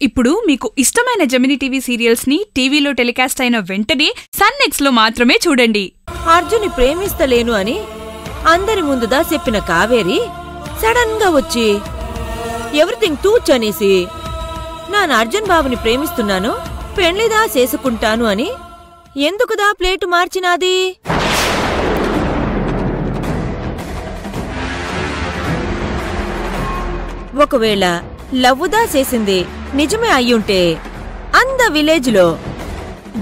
ఇప్పుడు మీకు ఇష్టమైన జెమినీ టీవీ సీరియల్స్ ని టీవీలో టెలికాస్ట్ అయిన వెంటనే సన్ నెక్స్ట్ లో మాత్రమే చూడండి. అర్జున్ని ప్రేమిస్తలేను అని అందరి ముందుదా చెప్పిన కావేరి సడన్ గా వచ్చి ఎవ్రీథింగ్ టూచ్ అనేసి నాను అర్జున్ బాబుని ప్రేమిస్తున్నాను, పెళ్లిదా చేసుకుంటాను అని ఎందుకుదా ప్లేటు మార్చినాది? ఒకవేళ లవ్వుదా చేసింది నిజమే అయ్యుంటే అంద విలేజ్ లో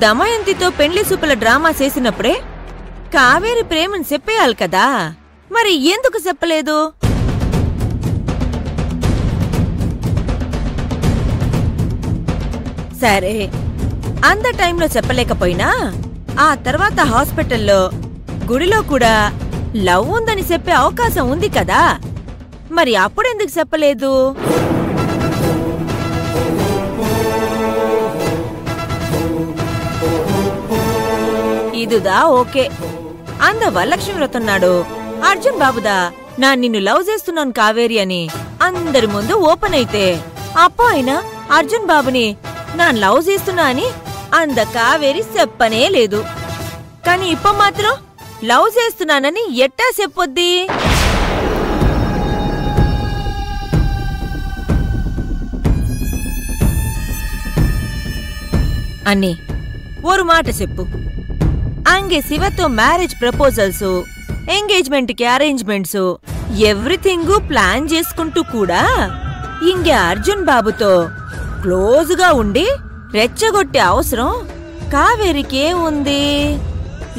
దమయంతితో పెండ్లి సూపుల డ్రామా చేసినప్పుడే కావేరి ప్రేమను చెప్పేయాలి కదా, మరి ఎందుకు చెప్పలేదు? సరే, అంద టైంలో చెప్పలేకపోయినా ఆ తర్వాత హాస్పిటల్లో గుడిలో కూడా లవ్ ఉందని చెప్పే అవకాశం ఉంది కదా, మరి అప్పుడెందుకు చెప్పలేదు? ఇదుదా ఓకే, అంద వరలక్ష్మి వ్రతున్నాడు అర్జున్ బాబుదా నా నిన్ను లవ్ చేస్తున్నాను కావేరి అని అందరి ముందు ఓపెన్ అయితే అప్పో అయినా అర్జున్ బాబుని నా లవ్ చేస్తున్నా అని అంద కావేరి చెప్పనే లేదు. కాని ఇప్ప మాత్రం లవ్ చేస్తున్నానని ఎట్టా చెప్పొద్ది? అన్నీ ఓరు మాట చెప్పు. అంగే శివతో మ్యారేజ్ ప్రపోజల్స్, ఎంగేజ్మెంట్ కి అరేంజ్మెంట్స్ ఎవ్రీథింగ్ ప్లాన్ చేసుకుంటూ కూడా ఇంగే అర్జున్ బాబుతో క్లోజ్గా ఉండి రెచ్చగొట్టే అవసరం కావేరికే ఉంది?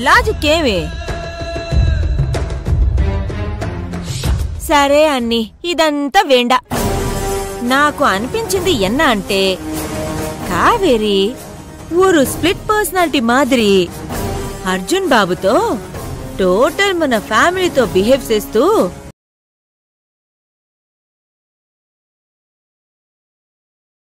లాజిక్ ఏమి? సరే అన్ని ఇదంతా వేండా. నాకు అనిపించింది ఎన్న అంటే కావేరి ఊరు స్ప్లిట్ పర్సనాలిటీ మాదిరి అర్జున్ బాబుతో టోటల్ మన ఫ్యామిలీతో బిహేవ్ చేస్తూ